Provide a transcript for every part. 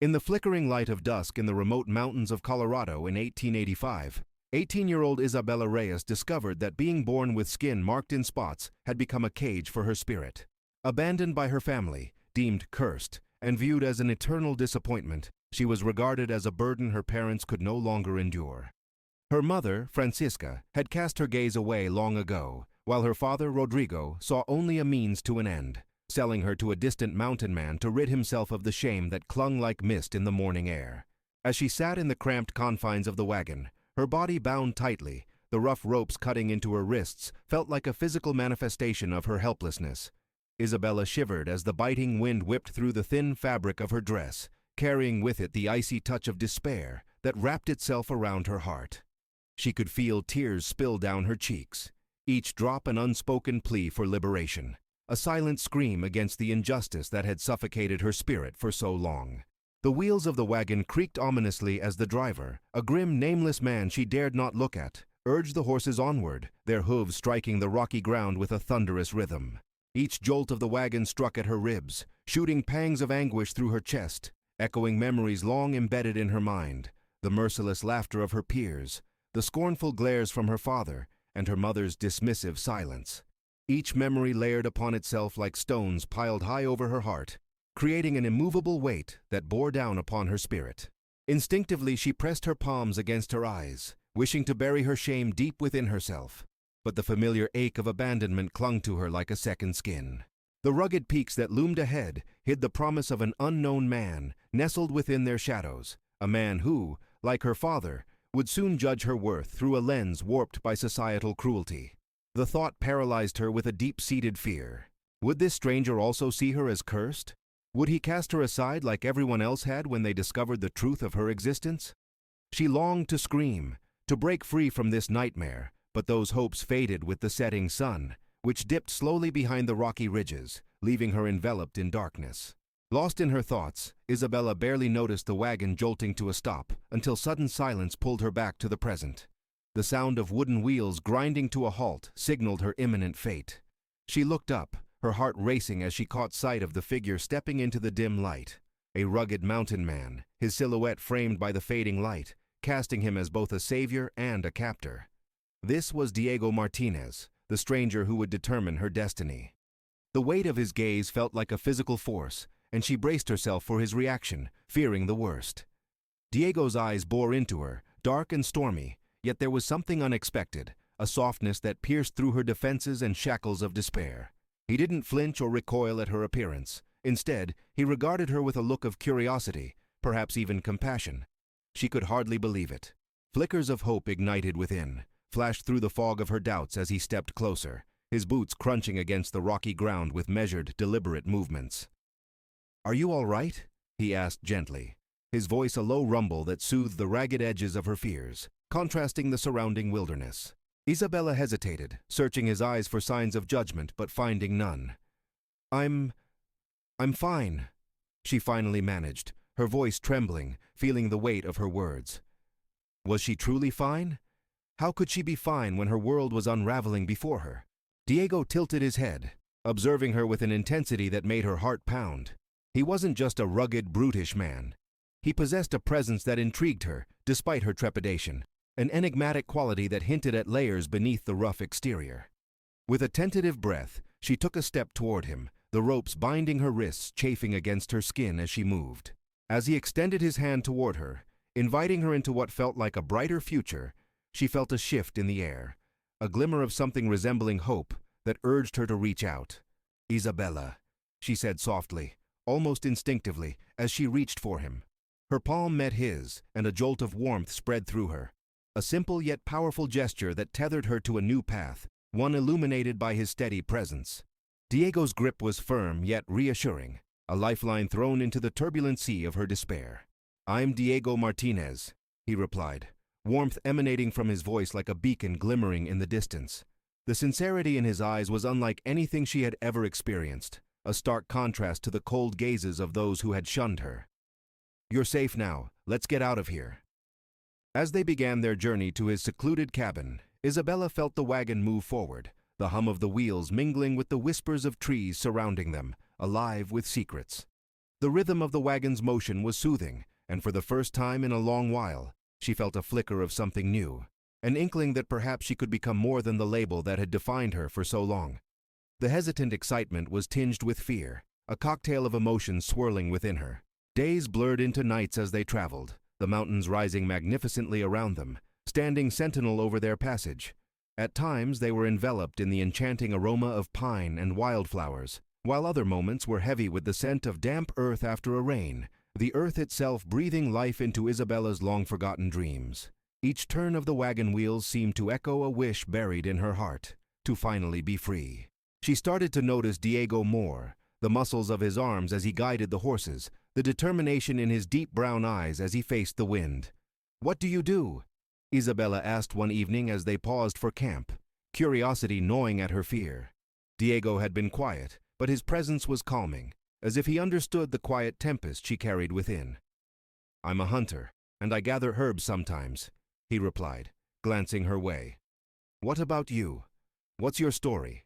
In the flickering light of dusk in the remote mountains of Colorado in 1885, 18-year-old Isabella Reyes discovered that being born with skin marked in spots had become a cage for her spirit. Abandoned by her family, deemed cursed, and viewed as an eternal disappointment, she was regarded as a burden her parents could no longer endure. Her mother, Francisca, had cast her gaze away long ago, while her father, Rodrigo, saw only a means to an end, selling her to a distant mountain man to rid himself of the shame that clung like mist in the morning air. As she sat in the cramped confines of the wagon, her body bound tightly, the rough ropes cutting into her wrists felt like a physical manifestation of her helplessness. Isabella shivered as the biting wind whipped through the thin fabric of her dress, carrying with it the icy touch of despair that wrapped itself around her heart. She could feel tears spill down her cheeks, each drop an unspoken plea for liberation, a silent scream against the injustice that had suffocated her spirit for so long. The wheels of the wagon creaked ominously as the driver, a grim, nameless man she dared not look at, urged the horses onward, their hooves striking the rocky ground with a thunderous rhythm. Each jolt of the wagon struck at her ribs, shooting pangs of anguish through her chest, echoing memories long embedded in her mind, the merciless laughter of her peers, the scornful glares from her father, and her mother's dismissive silence. Each memory layered upon itself like stones piled high over her heart, creating an immovable weight that bore down upon her spirit. Instinctively, she pressed her palms against her eyes, wishing to bury her shame deep within herself. But the familiar ache of abandonment clung to her like a second skin. The rugged peaks that loomed ahead hid the promise of an unknown man nestled within their shadows, a man who, like her father, would soon judge her worth through a lens warped by societal cruelty. The thought paralyzed her with a deep-seated fear. Would this stranger also see her as cursed? Would he cast her aside like everyone else had when they discovered the truth of her existence? She longed to scream, to break free from this nightmare, but those hopes faded with the setting sun, which dipped slowly behind the rocky ridges, leaving her enveloped in darkness. Lost in her thoughts, Isabella barely noticed the wagon jolting to a stop until sudden silence pulled her back to the present. The sound of wooden wheels grinding to a halt signaled her imminent fate. She looked up, her heart racing as she caught sight of the figure stepping into the dim light. A rugged mountain man, his silhouette framed by the fading light, casting him as both a savior and a captor. This was Diego Martinez, the stranger who would determine her destiny. The weight of his gaze felt like a physical force, and she braced herself for his reaction, fearing the worst. Diego's eyes bore into her, dark and stormy, yet there was something unexpected, a softness that pierced through her defenses and shackles of despair. He didn't flinch or recoil at her appearance. Instead, he regarded her with a look of curiosity, perhaps even compassion. She could hardly believe it. Flickers of hope ignited within, flashed through the fog of her doubts as he stepped closer, his boots crunching against the rocky ground with measured, deliberate movements. "Are you all right?" he asked gently, his voice a low rumble that soothed the ragged edges of her fears, contrasting the surrounding wilderness. Isabella hesitated, searching his eyes for signs of judgment but finding none. I'm fine," she finally managed, her voice trembling, feeling the weight of her words. Was she truly fine? How could she be fine when her world was unraveling before her? Diego tilted his head, observing her with an intensity that made her heart pound. He wasn't just a rugged, brutish man. He possessed a presence that intrigued her, despite her trepidation, an enigmatic quality that hinted at layers beneath the rough exterior. With a tentative breath, she took a step toward him, the ropes binding her wrists chafing against her skin as she moved. As he extended his hand toward her, inviting her into what felt like a brighter future, she felt a shift in the air, a glimmer of something resembling hope that urged her to reach out. "Isabella," she said softly, almost instinctively, as she reached for him. Her palm met his, and a jolt of warmth spread through her. A simple yet powerful gesture that tethered her to a new path, one illuminated by his steady presence. Diego's grip was firm yet reassuring, a lifeline thrown into the turbulent sea of her despair. "I'm Diego Martinez," he replied, warmth emanating from his voice like a beacon glimmering in the distance. The sincerity in his eyes was unlike anything she had ever experienced, a stark contrast to the cold gazes of those who had shunned her. "You're safe now. Let's get out of here." As they began their journey to his secluded cabin, Isabella felt the wagon move forward, the hum of the wheels mingling with the whispers of trees surrounding them, alive with secrets. The rhythm of the wagon's motion was soothing, and for the first time in a long while, she felt a flicker of something new, an inkling that perhaps she could become more than the label that had defined her for so long. The hesitant excitement was tinged with fear, a cocktail of emotions swirling within her. Days blurred into nights as they traveled, the mountains rising magnificently around them, standing sentinel over their passage. At times they were enveloped in the enchanting aroma of pine and wildflowers, while other moments were heavy with the scent of damp earth after a rain, the earth itself breathing life into Isabella's long-forgotten dreams. Each turn of the wagon wheels seemed to echo a wish buried in her heart, to finally be free. She started to notice Diego more, the muscles of his arms as he guided the horses, the determination in his deep brown eyes as he faced the wind. "What do you do?" Isabella asked one evening as they paused for camp, curiosity gnawing at her fear. Diego had been quiet, but his presence was calming, as if he understood the quiet tempest she carried within. "I'm a hunter, and I gather herbs sometimes," he replied, glancing her way. "What about you? What's your story?"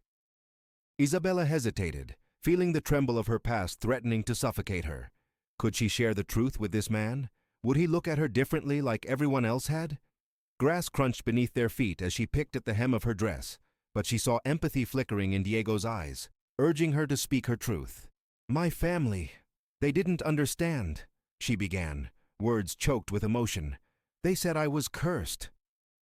Isabella hesitated, feeling the tremble of her past threatening to suffocate her. Could she share the truth with this man? Would he look at her differently like everyone else had? Grass crunched beneath their feet as she picked at the hem of her dress, but she saw empathy flickering in Diego's eyes, urging her to speak her truth. "My family, they didn't understand," she began, words choked with emotion. "They said I was cursed."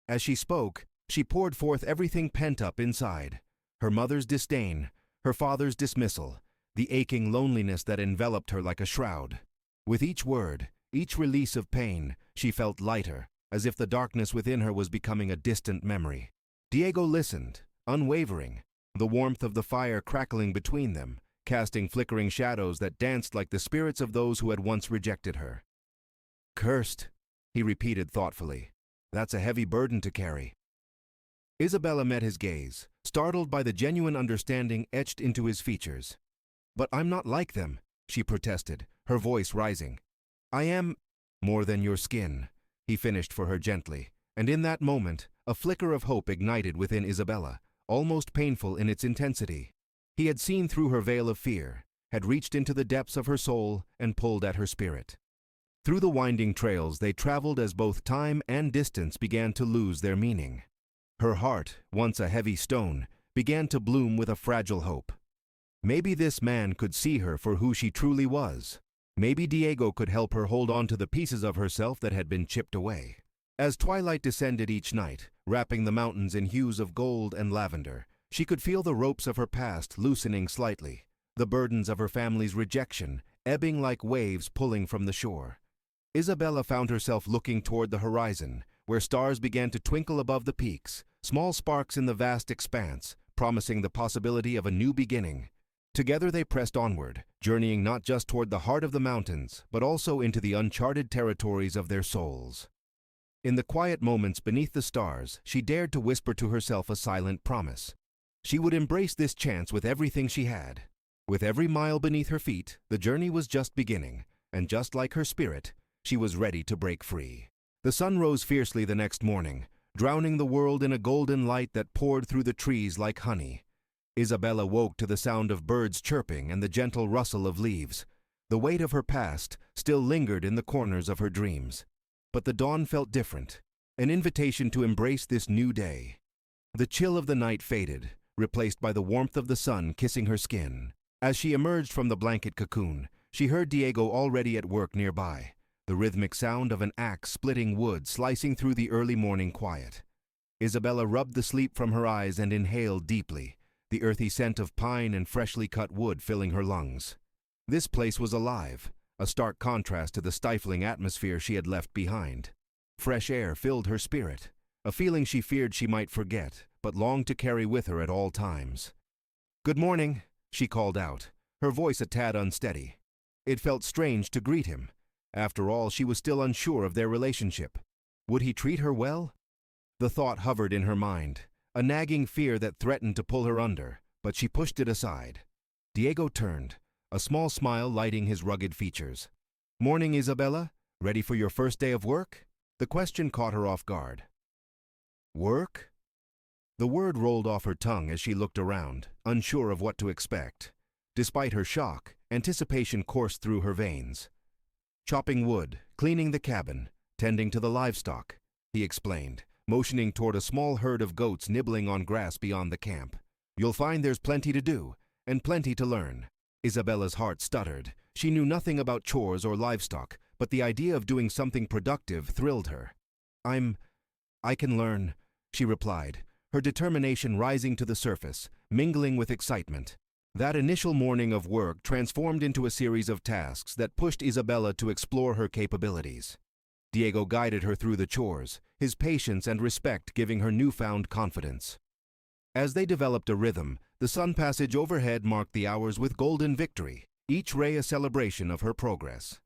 As she spoke, she poured forth everything pent up inside. Her mother's disdain, her father's dismissal, the aching loneliness that enveloped her like a shroud. With each word, each release of pain, she felt lighter, as if the darkness within her was becoming a distant memory. Diego listened, unwavering, the warmth of the fire crackling between them, casting flickering shadows that danced like the spirits of those who had once rejected her. "Cursed," he repeated thoughtfully. "That's a heavy burden to carry." Isabella met his gaze, startled by the genuine understanding etched into his features. "But I'm not like them," she protested, her voice rising. "I am more than your skin," he finished for her gently, and in that moment, a flicker of hope ignited within Isabella, almost painful in its intensity. He had seen through her veil of fear, had reached into the depths of her soul and pulled at her spirit. Through the winding trails they traveled as both time and distance began to lose their meaning. Her heart, once a heavy stone, began to bloom with a fragile hope. Maybe this man could see her for who she truly was. Maybe Diego could help her hold on to the pieces of herself that had been chipped away. As twilight descended each night, wrapping the mountains in hues of gold and lavender, she could feel the ropes of her past loosening slightly, the burdens of her family's rejection ebbing like waves pulling from the shore. Isabella found herself looking toward the horizon, where stars began to twinkle above the peaks, small sparks in the vast expanse, promising the possibility of a new beginning. Together they pressed onward, journeying not just toward the heart of the mountains, but also into the uncharted territories of their souls. In the quiet moments beneath the stars, she dared to whisper to herself a silent promise. She would embrace this chance with everything she had. With every mile beneath her feet, the journey was just beginning, and just like her spirit, she was ready to break free. The sun rose fiercely the next morning, drowning the world in a golden light that poured through the trees like honey. Isabella woke to the sound of birds chirping and the gentle rustle of leaves. The weight of her past still lingered in the corners of her dreams. But the dawn felt different, an invitation to embrace this new day. The chill of the night faded, replaced by the warmth of the sun kissing her skin. As she emerged from the blanket cocoon, she heard Diego already at work nearby, the rhythmic sound of an axe splitting wood slicing through the early morning quiet. Isabella rubbed the sleep from her eyes and inhaled deeply, the earthy scent of pine and freshly cut wood filling her lungs. This place was alive, a stark contrast to the stifling atmosphere she had left behind. Fresh air filled her spirit, a feeling she feared she might forget, but longed to carry with her at all times. "Good morning," she called out, her voice a tad unsteady. It felt strange to greet him. After all, she was still unsure of their relationship. Would he treat her well? The thought hovered in her mind, a nagging fear that threatened to pull her under, but she pushed it aside. Diego turned, a small smile lighting his rugged features. "Morning, Isabella. Ready for your first day of work?" The question caught her off guard. "Work?" The word rolled off her tongue as she looked around, unsure of what to expect. Despite her shock, Anticipation coursed through her veins. "Chopping wood, cleaning the cabin, tending to the livestock," he explained, motioning toward a small herd of goats nibbling on grass beyond the camp. "You'll find there's plenty to do, and plenty to learn." Isabella's heart stuttered. She knew nothing about chores or livestock, but the idea of doing something productive thrilled her. I can learn," she replied, her determination rising to the surface, mingling with excitement. That initial morning of work transformed into a series of tasks that pushed Isabella to explore her capabilities. Diego guided her through the chores, his patience and respect giving her newfound confidence. As they developed a rhythm, the sun passage overhead marked the hours with golden victory, each ray a celebration of her progress.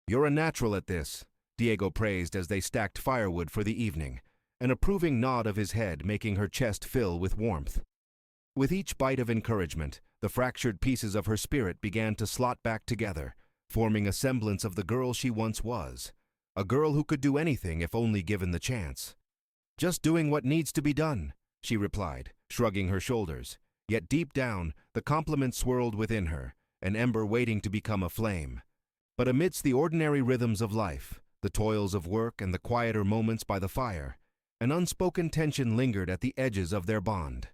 "You're a natural at this," Diego praised as they stacked firewood for the evening, an approving nod of his head making her chest fill with warmth. With each bite of encouragement, the fractured pieces of her spirit began to slot back together, forming a semblance of the girl she once was, a girl who could do anything if only given the chance. "Just doing what needs to be done," she replied, shrugging her shoulders. Yet deep down, the compliment swirled within her, an ember waiting to become a flame. But amidst the ordinary rhythms of life, the toils of work and the quieter moments by the fire, an unspoken tension lingered at the edges of their bond.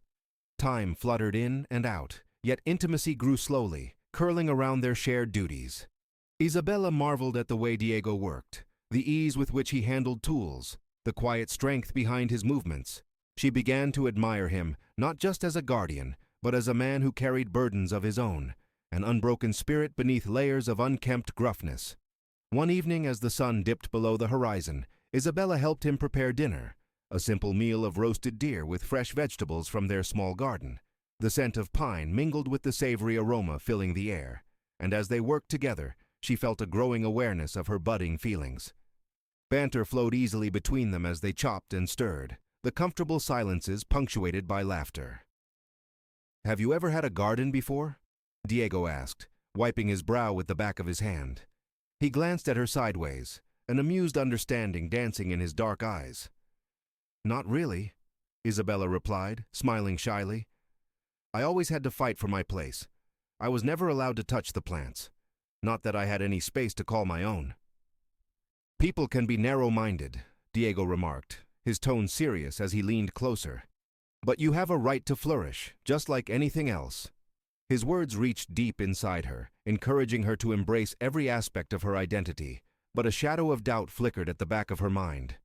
Time fluttered in and out, yet intimacy grew slowly, curling around their shared duties. Isabella marveled at the way Diego worked, the ease with which he handled tools, the quiet strength behind his movements. She began to admire him, not just as a guardian, but as a man who carried burdens of his own, an unbroken spirit beneath layers of unkempt gruffness. One evening as the sun dipped below the horizon, Isabella helped him prepare dinner, a simple meal of roasted deer with fresh vegetables from their small garden. The scent of pine mingled with the savory aroma filling the air, and as they worked together, she felt a growing awareness of her budding feelings. Banter flowed easily between them as they chopped and stirred, the comfortable silences punctuated by laughter. "Have you ever had a garden before?" Diego asked, wiping his brow with the back of his hand. He glanced at her sideways, an amused understanding dancing in his dark eyes. "Not really," Isabella replied, smiling shyly. "I always had to fight for my place. I was never allowed to touch the plants. Not that I had any space to call my own." "People can be narrow-minded," Diego remarked, his tone serious as he leaned closer. "But you have a right to flourish, just like anything else." His words reached deep inside her, encouraging her to embrace every aspect of her identity, but a shadow of doubt flickered at the back of her mind.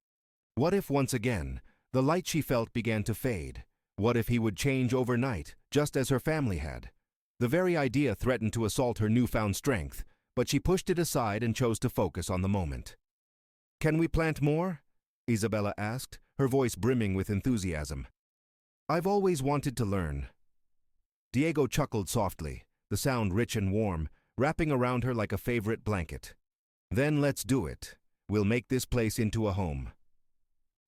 What if once again, the light she felt began to fade? What if he would change overnight, just as her family had? The very idea threatened to assault her newfound strength, but she pushed it aside and chose to focus on the moment. "Can we plant more?" Isabella asked, her voice brimming with enthusiasm. "I've always wanted to learn." Diego chuckled softly, the sound rich and warm, wrapping around her like a favorite blanket. "Then let's do it. We'll make this place into a home."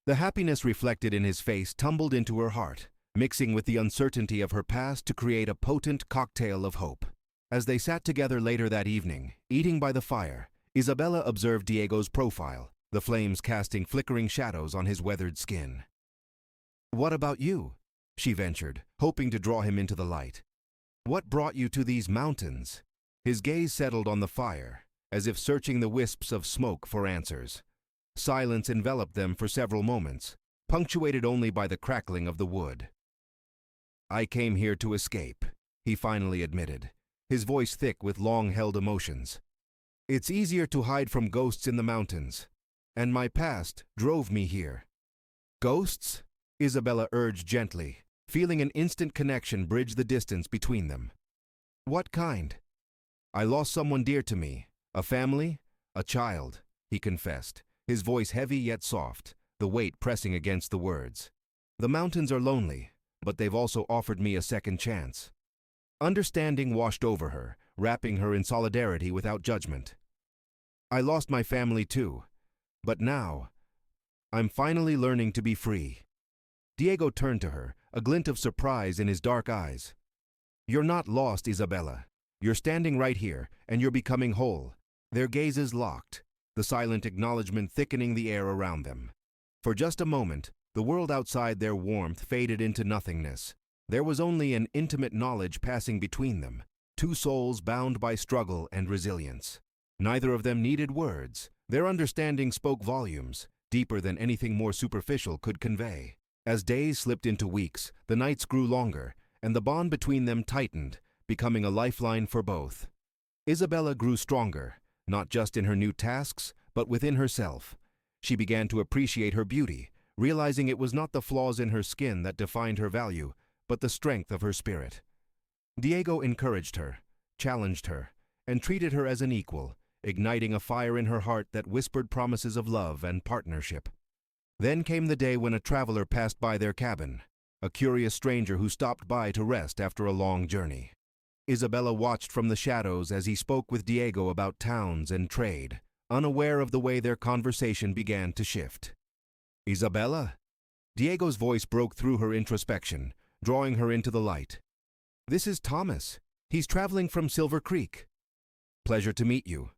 The happiness reflected in his face tumbled into her heart, mixing with the uncertainty of her past to create a potent cocktail of hope. As they sat together later that evening, eating by the fire, Isabella observed Diego's profile, the flames casting flickering shadows on his weathered skin. "What about you?" she ventured, hoping to draw him into the light. "What brought you to these mountains?" His gaze settled on the fire, as if searching the wisps of smoke for answers. Silence enveloped them for several moments, punctuated only by the crackling of the wood. "I came here to escape," he finally admitted, his voice thick with long-held emotions. "It's easier to hide from ghosts in the mountains, and my past drove me here." "Ghosts?" Isabella urged gently, feeling an instant connection bridge the distance between them. "What kind?" "I lost someone dear to me, a family, a child," he confessed, his voice heavy yet soft, the weight pressing against the words. "The mountains are lonely, but they've also offered me a second chance." Understanding washed over her, wrapping her in solidarity without judgment. "I lost my family too, but now, I'm finally learning to be free." Diego turned to her, a glint of surprise in his dark eyes. "You're not lost, Isabella. You're standing right here, and you're becoming whole." Their gazes locked, the silent acknowledgement thickening the air around them. For just a moment, the world outside their warmth faded into nothingness. There was only an intimate knowledge passing between them, two souls bound by struggle and resilience. Neither of them needed words. Their understanding spoke volumes, deeper than anything more superficial could convey. As days slipped into weeks, the nights grew longer, and the bond between them tightened, becoming a lifeline for both. Isabella grew stronger, not just in her new tasks, but within herself. She began to appreciate her beauty, realizing it was not the flaws in her skin that defined her value, but the strength of her spirit. Diego encouraged her, challenged her, and treated her as an equal, igniting a fire in her heart that whispered promises of love and partnership. Then came the day when a traveler passed by their cabin, a curious stranger who stopped by to rest after a long journey. Isabella watched from the shadows as he spoke with Diego about towns and trade, unaware of the way their conversation began to shift. "Isabella?" Diego's voice broke through her introspection, drawing her into the light. "This is Thomas. He's traveling from Silver Creek." "Pleasure to meet you."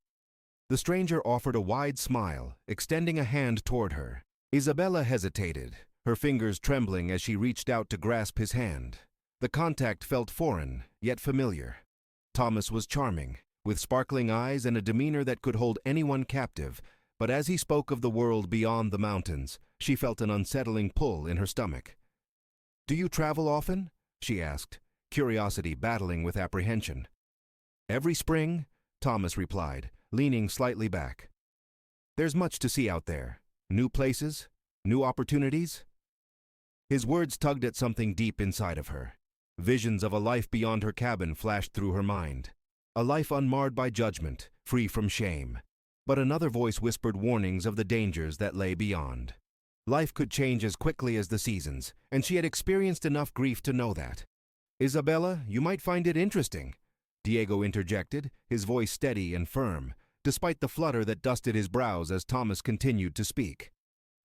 The stranger offered a wide smile, extending a hand toward her. Isabella hesitated, her fingers trembling as she reached out to grasp his hand. The contact felt foreign, yet familiar. Thomas was charming, with sparkling eyes and a demeanor that could hold anyone captive, but as he spoke of the world beyond the mountains, she felt an unsettling pull in her stomach. "Do you travel often?" she asked, curiosity battling with apprehension. "Every spring," Thomas replied, leaning slightly back. "There's much to see out there. New places, new opportunities." His words tugged at something deep inside of her. Visions of a life beyond her cabin flashed through her mind. A life unmarred by judgment, free from shame. But another voice whispered warnings of the dangers that lay beyond. Life could change as quickly as the seasons, and she had experienced enough grief to know that. "Isabella, you might find it interesting," Diego interjected, his voice steady and firm, despite the flutter that dusted his brows as Thomas continued to speak.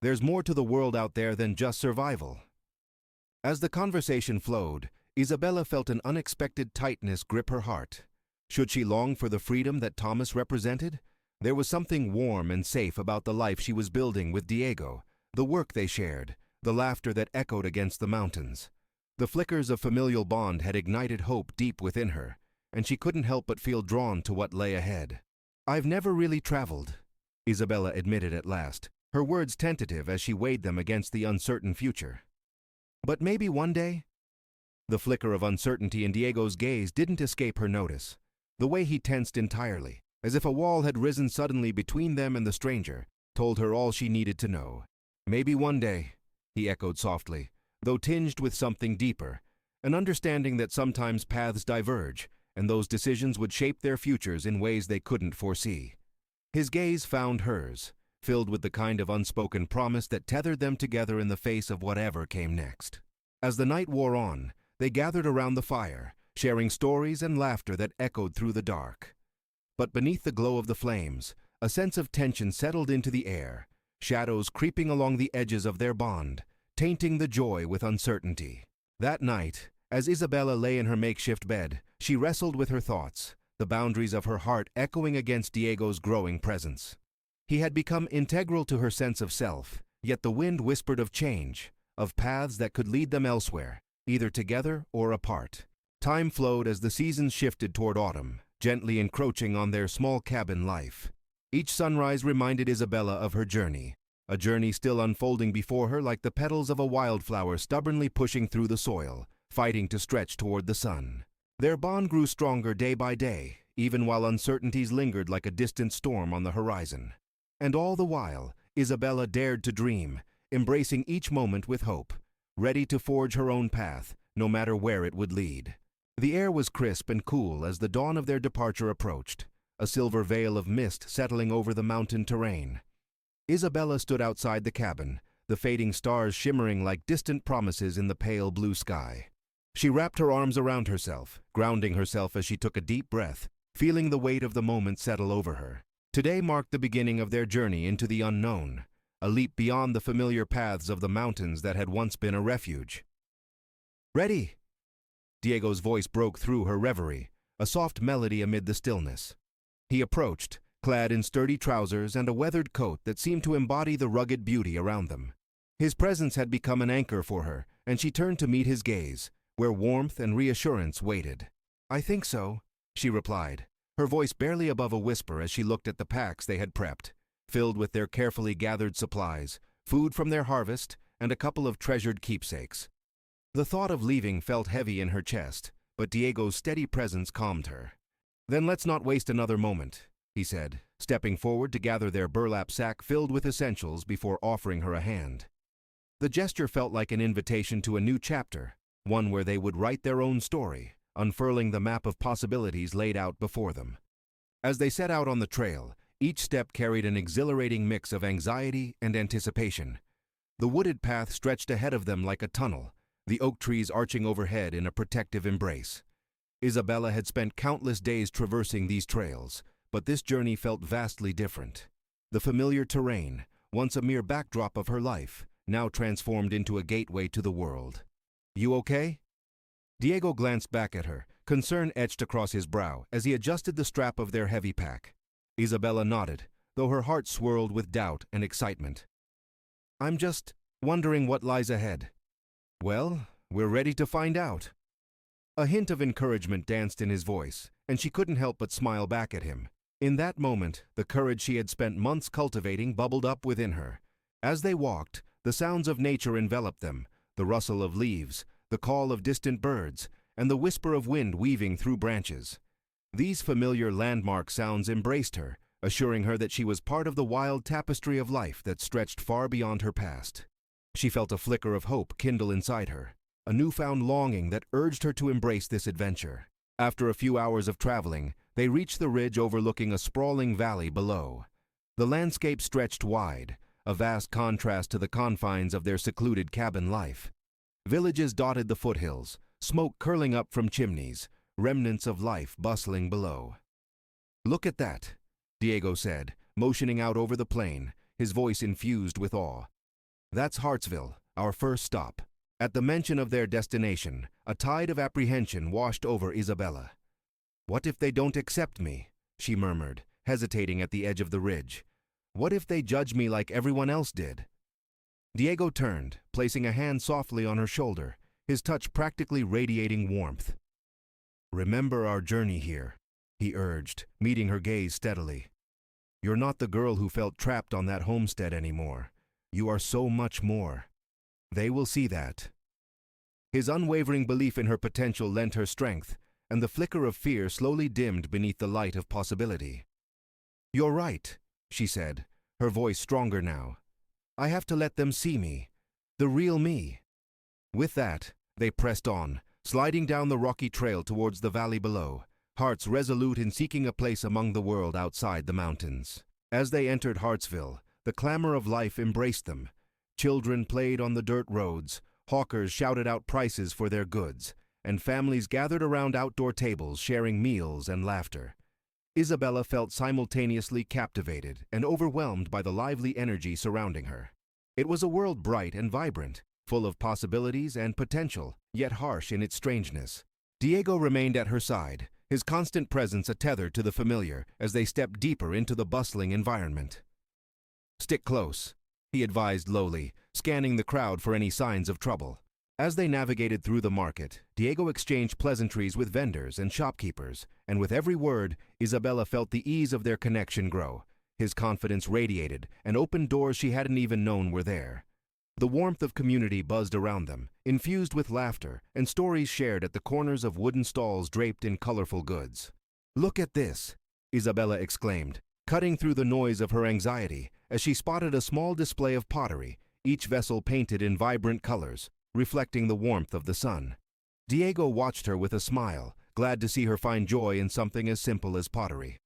"There's more to the world out there than just survival." As the conversation flowed, Isabella felt an unexpected tightness grip her heart. Should she long for the freedom that Thomas represented? There was something warm and safe about the life she was building with Diego, the work they shared, the laughter that echoed against the mountains. The flickers of familial bond had ignited hope deep within her, and she couldn't help but feel drawn to what lay ahead. "I've never really traveled," Isabella admitted at last, her words tentative as she weighed them against the uncertain future. "But maybe one day?" The flicker of uncertainty in Diego's gaze didn't escape her notice. The way he tensed entirely, as if a wall had risen suddenly between them and the stranger, told her all she needed to know. "Maybe one day," he echoed softly, though tinged with something deeper, an understanding that sometimes paths diverge, and those decisions would shape their futures in ways they couldn't foresee. His gaze found hers, filled with the kind of unspoken promise that tethered them together in the face of whatever came next. As the night wore on, they gathered around the fire, sharing stories and laughter that echoed through the dark. But beneath the glow of the flames, a sense of tension settled into the air, shadows creeping along the edges of their bond, tainting the joy with uncertainty. That night, as Isabella lay in her makeshift bed, she wrestled with her thoughts, the boundaries of her heart echoing against Diego's growing presence. He had become integral to her sense of self, yet the wind whispered of change, of paths that could lead them elsewhere, either together or apart. Time flowed as the seasons shifted toward autumn, gently encroaching on their small cabin life. Each sunrise reminded Isabella of her journey, a journey still unfolding before her like the petals of a wildflower stubbornly pushing through the soil, fighting to stretch toward the sun. Their bond grew stronger day by day, even while uncertainties lingered like a distant storm on the horizon. And all the while, Isabella dared to dream, embracing each moment with hope, ready to forge her own path, no matter where it would lead. The air was crisp and cool as the dawn of their departure approached, a silver veil of mist settling over the mountain terrain. Isabella stood outside the cabin, the fading stars shimmering like distant promises in the pale blue sky. She wrapped her arms around herself, grounding herself as she took a deep breath, feeling the weight of the moment settle over her. Today marked the beginning of their journey into the unknown, a leap beyond the familiar paths of the mountains that had once been a refuge. "Ready!" Diego's voice broke through her reverie, a soft melody amid the stillness. He approached, clad in sturdy trousers and a weathered coat that seemed to embody the rugged beauty around them. His presence had become an anchor for her, and she turned to meet his gaze, where warmth and reassurance waited. "I think so," she replied, her voice barely above a whisper as she looked at the packs they had prepped, filled with their carefully gathered supplies, food from their harvest, and a couple of treasured keepsakes. The thought of leaving felt heavy in her chest, but Diego's steady presence calmed her. "Then let's not waste another moment," he said, stepping forward to gather their burlap sack filled with essentials before offering her a hand. The gesture felt like an invitation to a new chapter, one where they would write their own story, unfurling the map of possibilities laid out before them. As they set out on the trail, each step carried an exhilarating mix of anxiety and anticipation. The wooded path stretched ahead of them like a tunnel, the oak trees arching overhead in a protective embrace. Isabella had spent countless days traversing these trails, but this journey felt vastly different. The familiar terrain, once a mere backdrop of her life, now transformed into a gateway to the world. "You okay?" Diego glanced back at her, concern etched across his brow as he adjusted the strap of their heavy pack. Isabella nodded, though her heart swirled with doubt and excitement. "I'm just wondering what lies ahead." "Well, we're ready to find out." A hint of encouragement danced in his voice, and she couldn't help but smile back at him. In that moment, the courage she had spent months cultivating bubbled up within her. As they walked, the sounds of nature enveloped them, the rustle of leaves, the call of distant birds, and the whisper of wind weaving through branches. These familiar landmark sounds embraced her, assuring her that she was part of the wild tapestry of life that stretched far beyond her past. She felt a flicker of hope kindle inside her, a newfound longing that urged her to embrace this adventure. After a few hours of traveling, they reached the ridge overlooking a sprawling valley below. The landscape stretched wide, a vast contrast to the confines of their secluded cabin life. Villages dotted the foothills, smoke curling up from chimneys, remnants of life bustling below. "Look at that," Diego said, motioning out over the plain, his voice infused with awe. "That's Hartsville, our first stop." At the mention of their destination, a tide of apprehension washed over Isabella. "What if they don't accept me?" she murmured, hesitating at the edge of the ridge. "What if they judge me like everyone else did?" Diego turned, placing a hand softly on her shoulder, his touch practically radiating warmth. "Remember our journey here," he urged, meeting her gaze steadily. "You're not the girl who felt trapped on that homestead anymore. You are so much more. They will see that." His unwavering belief in her potential lent her strength, and the flicker of fear slowly dimmed beneath the light of possibility. "You're right," she said, her voice stronger now. "I have to let them see me, the real me." With that, they pressed on, sliding down the rocky trail towards the valley below, hearts resolute in seeking a place among the world outside the mountains. As they entered Hartsville, the clamor of life embraced them. Children played on the dirt roads, hawkers shouted out prices for their goods, and families gathered around outdoor tables sharing meals and laughter. Isabella felt simultaneously captivated and overwhelmed by the lively energy surrounding her. It was a world bright and vibrant, full of possibilities and potential, yet harsh in its strangeness. Diego remained at her side, his constant presence a tether to the familiar as they stepped deeper into the bustling environment. "Stick close," he advised lowly, scanning the crowd for any signs of trouble. As they navigated through the market, Diego exchanged pleasantries with vendors and shopkeepers, and with every word, Isabella felt the ease of their connection grow. His confidence radiated, and opened doors she hadn't even known were there. The warmth of community buzzed around them, infused with laughter and stories shared at the corners of wooden stalls draped in colorful goods. "Look at this," Isabella exclaimed, cutting through the noise of her anxiety as she spotted a small display of pottery, each vessel painted in vibrant colors, reflecting the warmth of the sun. Diego watched her with a smile, glad to see her find joy in something as simple as pottery.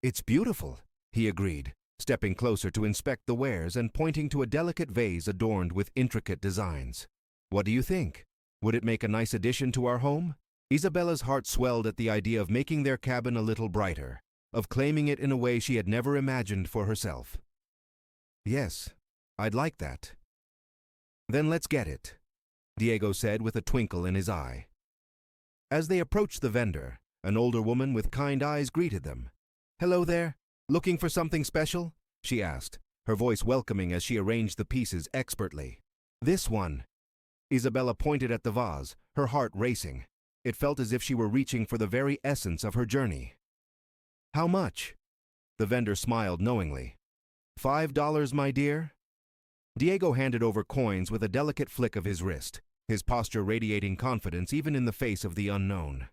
"It's beautiful," he agreed, stepping closer to inspect the wares and pointing to a delicate vase adorned with intricate designs. "What do you think? Would it make a nice addition to our home?" Isabella's heart swelled at the idea of making their cabin a little brighter, of claiming it in a way she had never imagined for herself. "Yes, I'd like that." "Then let's get it," Diego said with a twinkle in his eye. As they approached the vendor, an older woman with kind eyes greeted them. "Hello there. Looking for something special?" she asked, her voice welcoming as she arranged the pieces expertly. "This one." Isabella pointed at the vase, her heart racing. It felt as if she were reaching for the very essence of her journey. "How much?" The vendor smiled knowingly. $5, my dear?" Diego handed over coins with a delicate flick of his wrist, his posture radiating confidence even in the face of the unknown.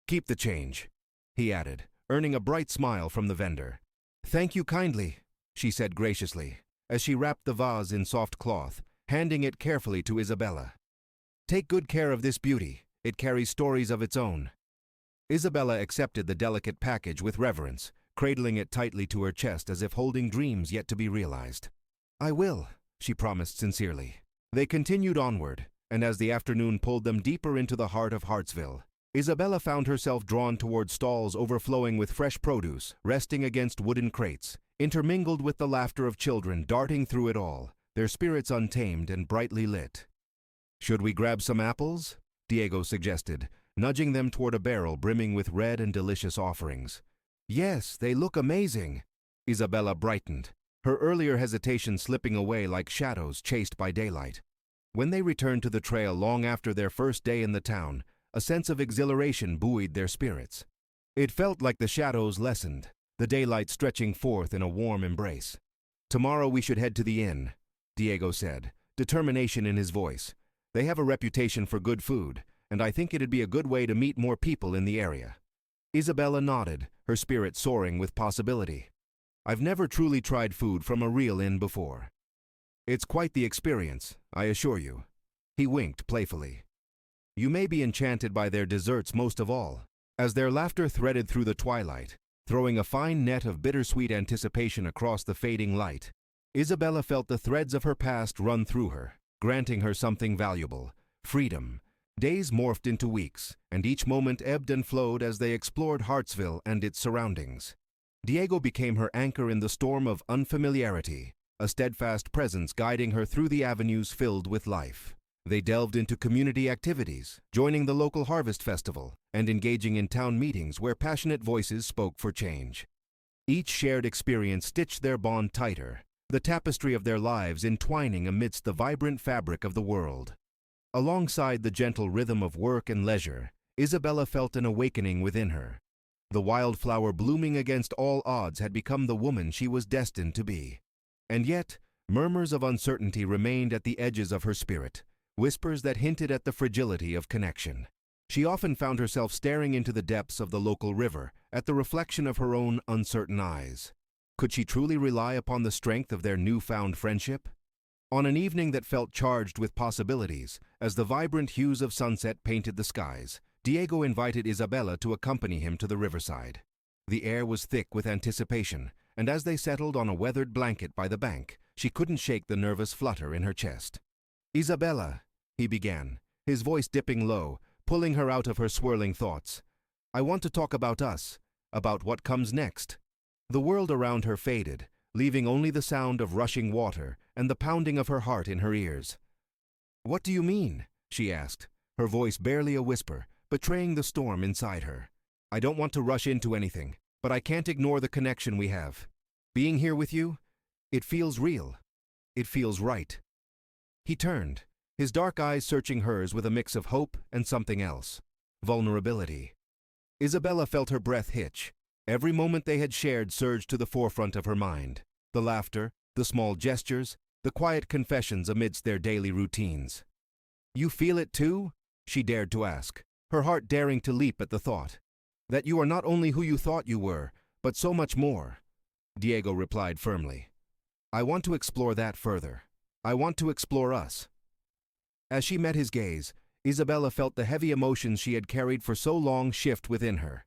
"Keep the change," he added, earning a bright smile from the vendor. "Thank you kindly," she said graciously, as she wrapped the vase in soft cloth, handing it carefully to Isabella. "Take good care of this beauty. It carries stories of its own." Isabella accepted the delicate package with reverence, cradling it tightly to her chest as if holding dreams yet to be realized. "I will," she promised sincerely. They continued onward, and as the afternoon pulled them deeper into the heart of Hartsville, Isabella found herself drawn toward stalls overflowing with fresh produce, resting against wooden crates, intermingled with the laughter of children darting through it all, their spirits untamed and brightly lit. "Should we grab some apples?" Diego suggested, nudging them toward a barrel brimming with red and delicious offerings. "Yes, they look amazing." Isabella brightened, her earlier hesitation slipping away like shadows chased by daylight. When they returned to the trail long after their first day in the town, a sense of exhilaration buoyed their spirits. It felt like the shadows lessened, the daylight stretching forth in a warm embrace. "Tomorrow we should head to the inn," Diego said, determination in his voice. "They have a reputation for good food, and I think it'd be a good way to meet more people in the area." Isabella nodded, her spirit soaring with possibility. "I've never truly tried food from a real inn before. It's quite the experience, I assure you." He winked playfully. "You may be enchanted by their desserts most of all." As their laughter threaded through the twilight, throwing a fine net of bittersweet anticipation across the fading light, Isabella felt the threads of her past run through her, granting her something valuable: freedom. Days morphed into weeks, and each moment ebbed and flowed as they explored Hartsville and its surroundings. Diego became her anchor in the storm of unfamiliarity, a steadfast presence guiding her through the avenues filled with life. They delved into community activities, joining the local harvest festival, and engaging in town meetings where passionate voices spoke for change. Each shared experience stitched their bond tighter, the tapestry of their lives entwining amidst the vibrant fabric of the world. Alongside the gentle rhythm of work and leisure, Isabella felt an awakening within her. The wildflower blooming against all odds had become the woman she was destined to be. And yet, murmurs of uncertainty remained at the edges of her spirit, whispers that hinted at the fragility of connection. She often found herself staring into the depths of the local river, at the reflection of her own uncertain eyes. Could she truly rely upon the strength of their newfound friendship? On an evening that felt charged with possibilities, as the vibrant hues of sunset painted the skies, Diego invited Isabella to accompany him to the riverside. The air was thick with anticipation, and as they settled on a weathered blanket by the bank, she couldn't shake the nervous flutter in her chest. "Isabella," he began, his voice dipping low, pulling her out of her swirling thoughts. "I want to talk about us, about what comes next." The world around her faded, leaving only the sound of rushing water and the pounding of her heart in her ears. "What do you mean?" she asked, her voice barely a whisper, betraying the storm inside her. "I don't want to rush into anything, but I can't ignore the connection we have. Being here with you, it feels real. It feels right." He turned, his dark eyes searching hers with a mix of hope and something else: vulnerability. Isabella felt her breath hitch. Every moment they had shared surged to the forefront of her mind: the laughter, the small gestures, the quiet confessions amidst their daily routines. "You feel it too?" she dared to ask, her heart daring to leap at the thought. "That you are not only who you thought you were, but so much more," Diego replied firmly. "I want to explore that further. I want to explore us." As she met his gaze, Isabella felt the heavy emotions she had carried for so long shift within her,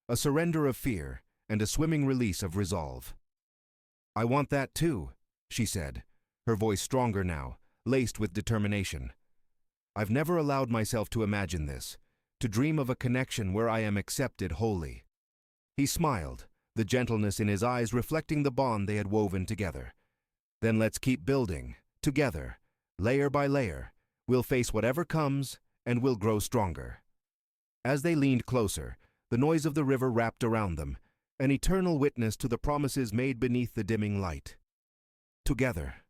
a surrender of fear and a swimming release of resolve. "I want that too," she said, her voice stronger now, laced with determination. "I've never allowed myself to imagine this, to dream of a connection where I am accepted wholly." He smiled, the gentleness in his eyes reflecting the bond they had woven together. "Then let's keep building, together, layer by layer. We'll face whatever comes, and we'll grow stronger." As they leaned closer, the noise of the river wrapped around them, an eternal witness to the promises made beneath the dimming light. "Together,"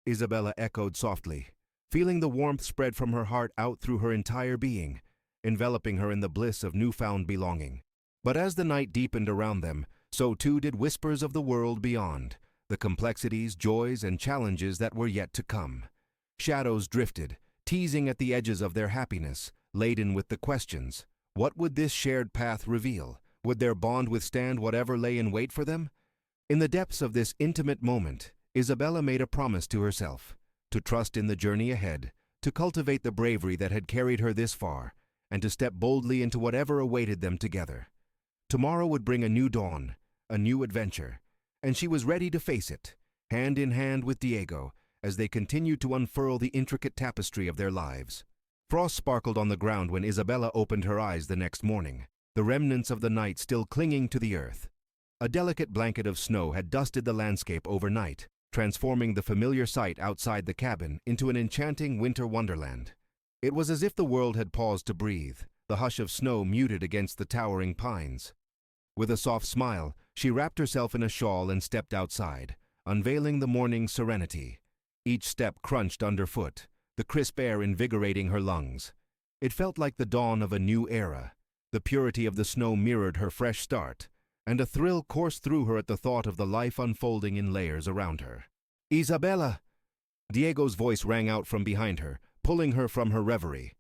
Isabella echoed softly, feeling the warmth spread from her heart out through her entire being. enveloping her in the bliss of newfound belonging. But as the night deepened around them, so too did whispers of the world beyond, the complexities, joys, and challenges that were yet to come. Shadows drifted, teasing at the edges of their happiness, laden with the questions. What would this shared path reveal? Would their bond withstand whatever lay in wait for them? In the depths of this intimate moment, Isabella made a promise to herself, to trust in the journey ahead, to cultivate the bravery that had carried her this far, and to step boldly into whatever awaited them together. Tomorrow would bring a new dawn, a new adventure, and she was ready to face it, hand in hand with Diego, as they continued to unfurl the intricate tapestry of their lives. Frost sparkled on the ground when Isabella opened her eyes the next morning, the remnants of the night still clinging to the earth. A delicate blanket of snow had dusted the landscape overnight, transforming the familiar sight outside the cabin into an enchanting winter wonderland. It was as if the world had paused to breathe, the hush of snow muted against the towering pines. With a soft smile, she wrapped herself in a shawl and stepped outside, unveiling the morning's serenity. Each step crunched underfoot, the crisp air invigorating her lungs. It felt like the dawn of a new era. The purity of the snow mirrored her fresh start, and a thrill coursed through her at the thought of the life unfolding in layers around her. "Isabella!" Diego's voice rang out from behind her, pulling her from her reverie.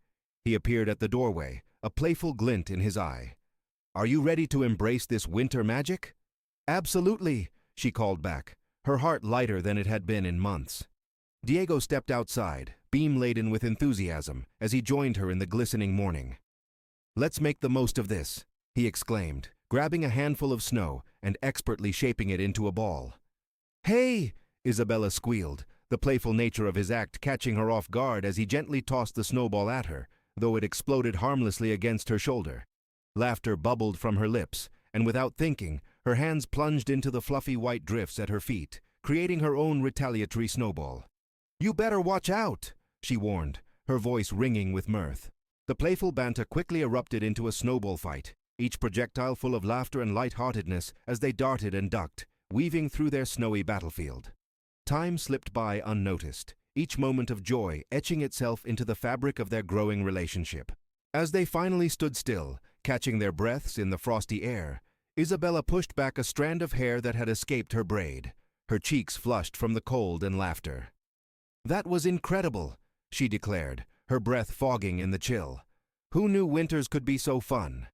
He appeared at the doorway, a playful glint in his eye. "Are you ready to embrace this winter magic?" "Absolutely," she called back, her heart lighter than it had been in months. Diego stepped outside, beam-laden with enthusiasm, as he joined her in the glistening morning. "Let's make the most of this," he exclaimed, grabbing a handful of snow and expertly shaping it into a ball. "Hey!" Isabella squealed, the playful nature of his act catching her off guard as he gently tossed the snowball at her, though it exploded harmlessly against her shoulder. Laughter bubbled from her lips, and without thinking, her hands plunged into the fluffy white drifts at her feet, creating her own retaliatory snowball. "You better watch out," she warned, her voice ringing with mirth. The playful banter quickly erupted into a snowball fight, each projectile full of laughter and light-heartedness as they darted and ducked, weaving through their snowy battlefield. Time slipped by unnoticed, each moment of joy etching itself into the fabric of their growing relationship. As they finally stood still, catching their breaths in the frosty air, Isabella pushed back a strand of hair that had escaped her braid, her cheeks flushed from the cold and laughter. "That was incredible," she declared, her breath fogging in the chill. "Who knew winters could be so fun?"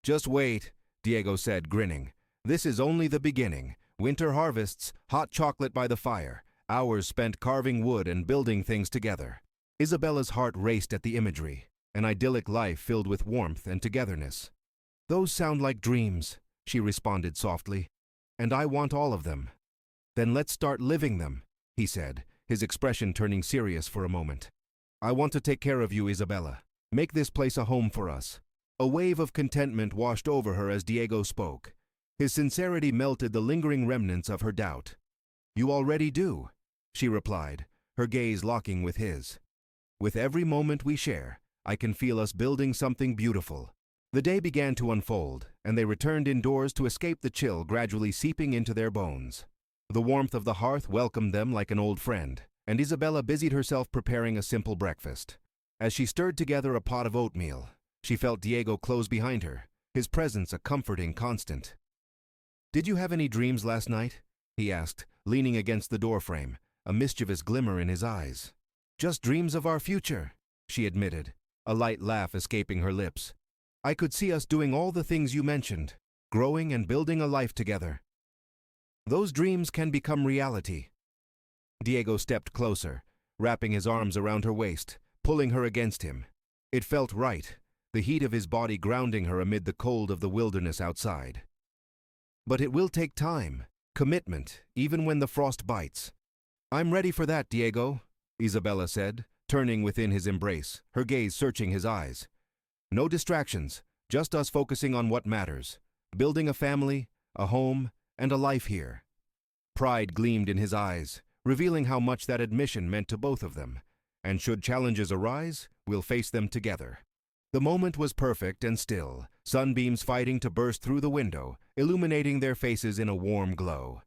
"Just wait," Diego said, grinning. "This is only the beginning. Winter harvests, hot chocolate by the fire, hours spent carving wood and building things together." Isabella's heart raced at the imagery, an idyllic life filled with warmth and togetherness. "Those sound like dreams," she responded softly. "And I want all of them." "Then let's start living them," he said, his expression turning serious for a moment. "I want to take care of you, Isabella. Make this place a home for us." A wave of contentment washed over her as Diego spoke. His sincerity melted the lingering remnants of her doubt. "You already do," she replied, her gaze locking with his. "With every moment we share, I can feel us building something beautiful." The day began to unfold, and they returned indoors to escape the chill gradually seeping into their bones. The warmth of the hearth welcomed them like an old friend, and Isabella busied herself preparing a simple breakfast. As she stirred together a pot of oatmeal, she felt Diego close behind her, his presence a comforting constant. "Did you have any dreams last night?" he asked, leaning against the doorframe, a mischievous glimmer in his eyes. "Just dreams of our future," she admitted, a light laugh escaping her lips. "I could see us doing all the things you mentioned, growing and building a life together. Those dreams can become reality." Diego stepped closer, wrapping his arms around her waist, pulling her against him. It felt right, the heat of his body grounding her amid the cold of the wilderness outside. "But it will take time, commitment, even when the frost bites." "I'm ready for that, Diego," Isabella said, turning within his embrace, her gaze searching his eyes. "No distractions, just us focusing on what matters, building a family, a home, and a life here." Pride gleamed in his eyes, revealing how much that admission meant to both of them. And should challenges arise, we'll face them together. The moment was perfect and still, sunbeams fighting to burst through the window, illuminating their faces in a warm glow.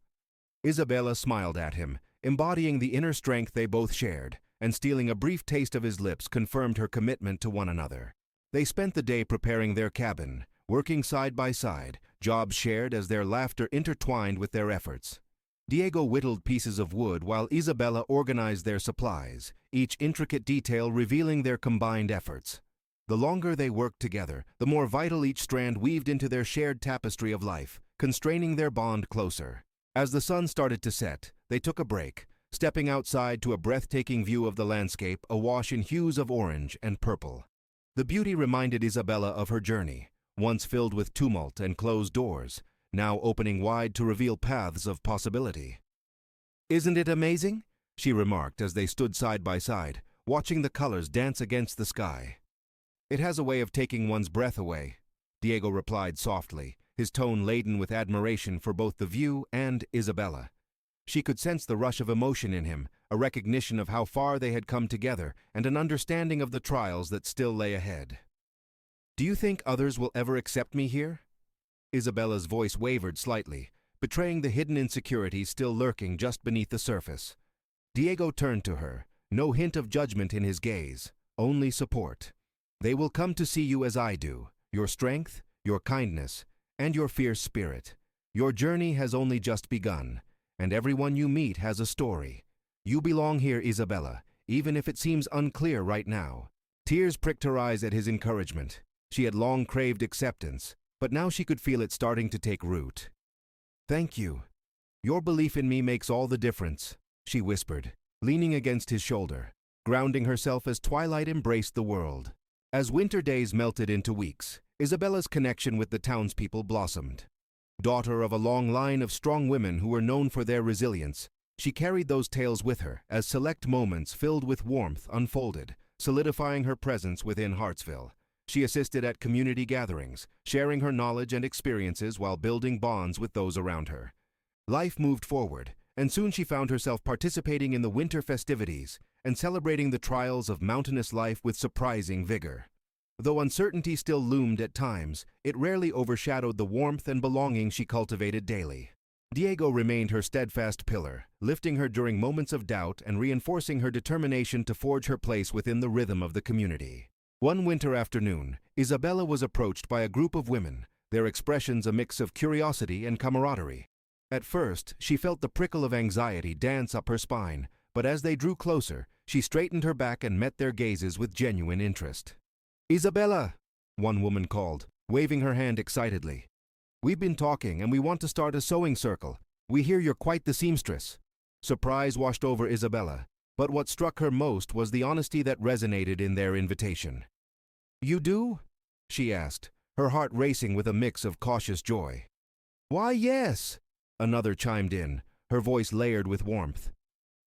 Isabella smiled at him, embodying the inner strength they both shared, and stealing a brief taste of his lips confirmed her commitment to one another. They spent the day preparing their cabin, working side by side, jobs shared as their laughter intertwined with their efforts. Diego whittled pieces of wood while Isabella organized their supplies, each intricate detail revealing their combined efforts. The longer they worked together, the more vital each strand weaved into their shared tapestry of life, constraining their bond closer. As the sun started to set, they took a break, stepping outside to a breathtaking view of the landscape awash in hues of orange and purple. The beauty reminded Isabella of her journey, once filled with tumult and closed doors, now opening wide to reveal paths of possibility. "Isn't it amazing?" she remarked as they stood side by side, watching the colors dance against the sky. "It has a way of taking one's breath away," Diego replied softly, his tone laden with admiration for both the view and Isabella. She could sense the rush of emotion in him, a recognition of how far they had come together, and an understanding of the trials that still lay ahead. "Do you think others will ever accept me here?" Isabella's voice wavered slightly, betraying the hidden insecurities still lurking just beneath the surface. Diego turned to her, no hint of judgment in his gaze, only support. "They will come to see you as I do, your strength, your kindness, and your fierce spirit. Your journey has only just begun, and everyone you meet has a story. You belong here, Isabella, even if it seems unclear right now." Tears pricked her eyes at his encouragement. She had long craved acceptance, but now she could feel it starting to take root. "Thank you. Your belief in me makes all the difference," she whispered, leaning against his shoulder, grounding herself as twilight embraced the world. As winter days melted into weeks, Isabella's connection with the townspeople blossomed. Daughter of a long line of strong women who were known for their resilience, she carried those tales with her as select moments filled with warmth unfolded, solidifying her presence within Hartsville. She assisted at community gatherings, sharing her knowledge and experiences while building bonds with those around her. Life moved forward, and soon she found herself participating in the winter festivities and celebrating the trials of mountainous life with surprising vigor. Though uncertainty still loomed at times, it rarely overshadowed the warmth and belonging she cultivated daily. Diego remained her steadfast pillar, lifting her during moments of doubt and reinforcing her determination to forge her place within the rhythm of the community. One winter afternoon, Isabella was approached by a group of women, their expressions a mix of curiosity and camaraderie. At first, she felt the prickle of anxiety dance up her spine, but as they drew closer, she straightened her back and met their gazes with genuine interest. "Isabella," one woman called, waving her hand excitedly. "We've been talking and we want to start a sewing circle. We hear you're quite the seamstress." Surprise washed over Isabella, but what struck her most was the honesty that resonated in their invitation. "You do?" she asked, her heart racing with a mix of cautious joy. "Why, yes," another chimed in, her voice layered with warmth.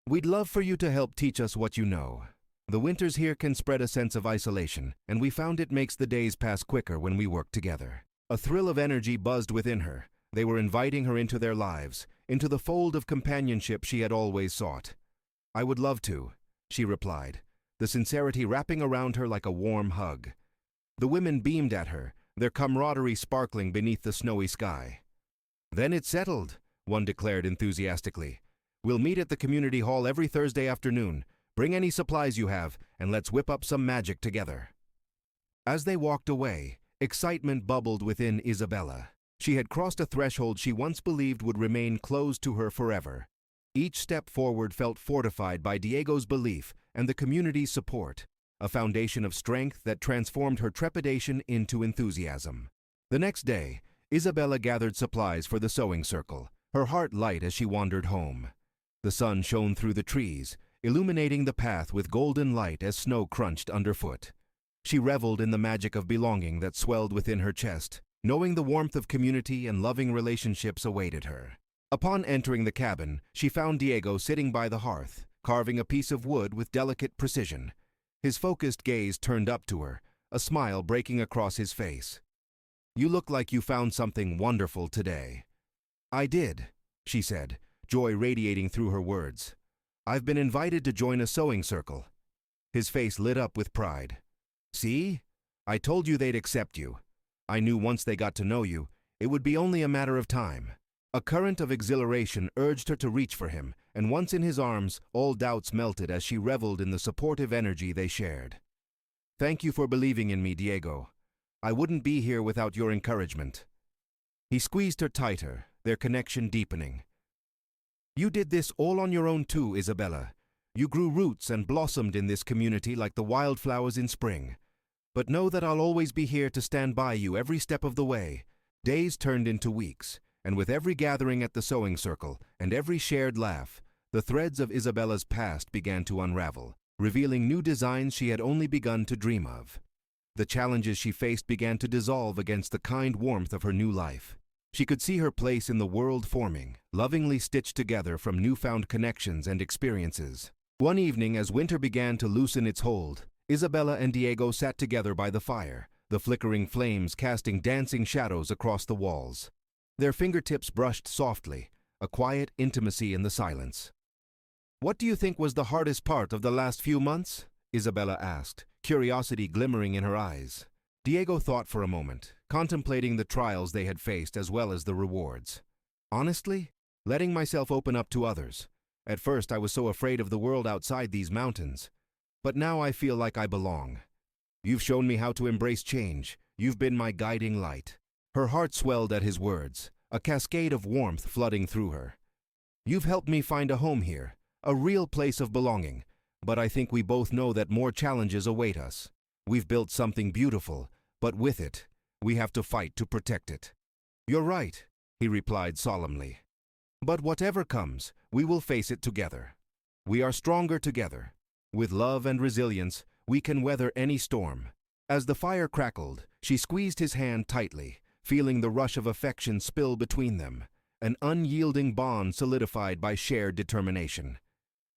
"We'd love for you to help teach us what you know. The winters here can spread a sense of isolation, and we found it makes the days pass quicker when we work together." A thrill of energy buzzed within her. They were inviting her into their lives, into the fold of companionship she had always sought. "I would love to," she replied, the sincerity wrapping around her like a warm hug. The women beamed at her, their camaraderie sparkling beneath the snowy sky. "Then it's settled," one declared enthusiastically. "We'll meet at the community hall every Thursday afternoon. Bring any supplies you have, and let's whip up some magic together." As they walked away, excitement bubbled within Isabella. She had crossed a threshold she once believed would remain closed to her forever. Each step forward felt fortified by Diego's belief and the community's support, a foundation of strength that transformed her trepidation into enthusiasm. The next day, Isabella gathered supplies for the sewing circle, her heart light as she wandered home. The sun shone through the trees, illuminating the path with golden light as snow crunched underfoot. She reveled in the magic of belonging that swelled within her chest, knowing the warmth of community and loving relationships awaited her. Upon entering the cabin, she found Diego sitting by the hearth, carving a piece of wood with delicate precision. His focused gaze turned up to her, a smile breaking across his face. "You look like you found something wonderful today." "I did," she said, joy radiating through her words. "I've been invited to join a sewing circle." His face lit up with pride. "See? I told you they'd accept you. I knew once they got to know you, it would be only a matter of time." A current of exhilaration urged her to reach for him, and once in his arms, all doubts melted as she reveled in the supportive energy they shared. Thank you for believing in me, Diego. I wouldn't be here without your encouragement. He squeezed her tighter, their connection deepening. You did this all on your own too, Isabella. You grew roots and blossomed in this community like the wildflowers in spring. But know that I'll always be here to stand by you every step of the way. Days turned into weeks, and with every gathering at the sewing circle and every shared laugh, the threads of Isabella's past began to unravel, revealing new designs she had only begun to dream of. The challenges she faced began to dissolve against the kind warmth of her new life. She could see her place in the world forming, lovingly stitched together from newfound connections and experiences. One evening, as winter began to loosen its hold, Isabella and Diego sat together by the fire, the flickering flames casting dancing shadows across the walls. Their fingertips brushed softly, a quiet intimacy in the silence. "What do you think was the hardest part of the last few months?" Isabella asked, curiosity glimmering in her eyes. Diego thought for a moment, contemplating the trials they had faced as well as the rewards. "Honestly, letting myself open up to others. At first I was so afraid of the world outside these mountains. But now I feel like I belong. You've shown me how to embrace change. You've been my guiding light." Her heart swelled at his words, a cascade of warmth flooding through her. "You've helped me find a home here, a real place of belonging. But I think we both know that more challenges await us. We've built something beautiful, but with it, we have to fight to protect it." "You're right," he replied solemnly. "But whatever comes, we will face it together. We are stronger together. With love and resilience, we can weather any storm." As the fire crackled, she squeezed his hand tightly, feeling the rush of affection spill between them, an unyielding bond solidified by shared determination.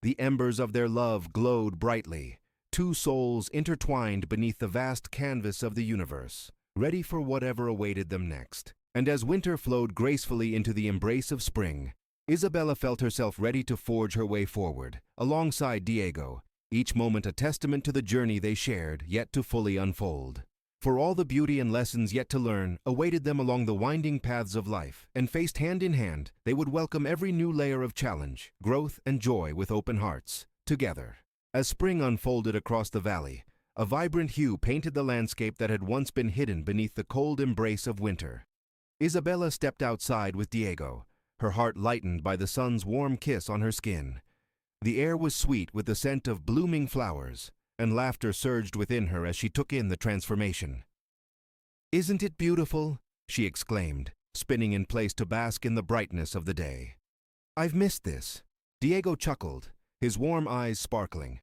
The embers of their love glowed brightly, two souls intertwined beneath the vast canvas of the universe, ready for whatever awaited them next. And as winter flowed gracefully into the embrace of spring, Isabella felt herself ready to forge her way forward, alongside Diego, each moment a testament to the journey they shared, yet to fully unfold. For all the beauty and lessons yet to learn awaited them along the winding paths of life, and faced hand in hand, they would welcome every new layer of challenge, growth, and joy with open hearts, together. As spring unfolded across the valley, a vibrant hue painted the landscape that had once been hidden beneath the cold embrace of winter. Isabella stepped outside with Diego, her heart lightened by the sun's warm kiss on her skin. The air was sweet with the scent of blooming flowers, and laughter surged within her as she took in the transformation. "Isn't it beautiful?" she exclaimed, spinning in place to bask in the brightness of the day. "I've missed this." Diego chuckled, his warm eyes sparkling.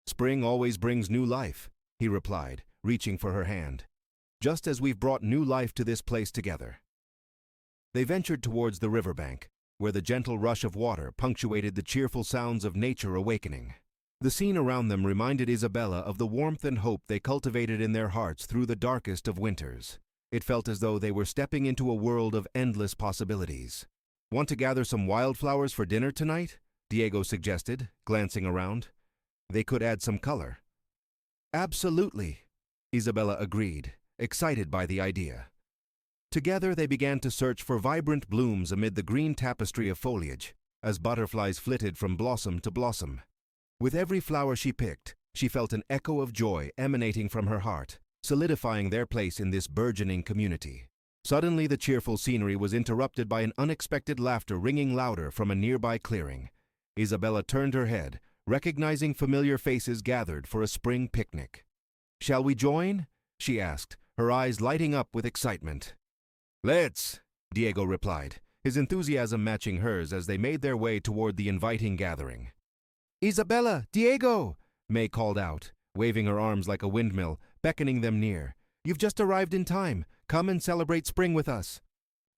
"Spring always brings new life," he replied, reaching for her hand. "Just as we've brought new life to this place together." They ventured towards the riverbank, where the gentle rush of water punctuated the cheerful sounds of nature awakening. The scene around them reminded Isabella of the warmth and hope they cultivated in their hearts through the darkest of winters. It felt as though they were stepping into a world of endless possibilities. "Want to gather some wildflowers for dinner tonight?" Diego suggested, glancing around. "They could add some color." "Absolutely," Isabella agreed, excited by the idea. Together they began to search for vibrant blooms amid the green tapestry of foliage, as butterflies flitted from blossom to blossom. With every flower she picked, she felt an echo of joy emanating from her heart, solidifying their place in this burgeoning community. Suddenly the cheerful scenery was interrupted by an unexpected laughter ringing louder from a nearby clearing. Isabella turned her head, recognizing familiar faces gathered for a spring picnic. "Shall we join?" she asked, her eyes lighting up with excitement. "Let's," Diego replied, his enthusiasm matching hers as they made their way toward the inviting gathering. "Isabella! Diego!" May called out, waving her arms like a windmill, beckoning them near. "You've just arrived in time. Come and celebrate spring with us."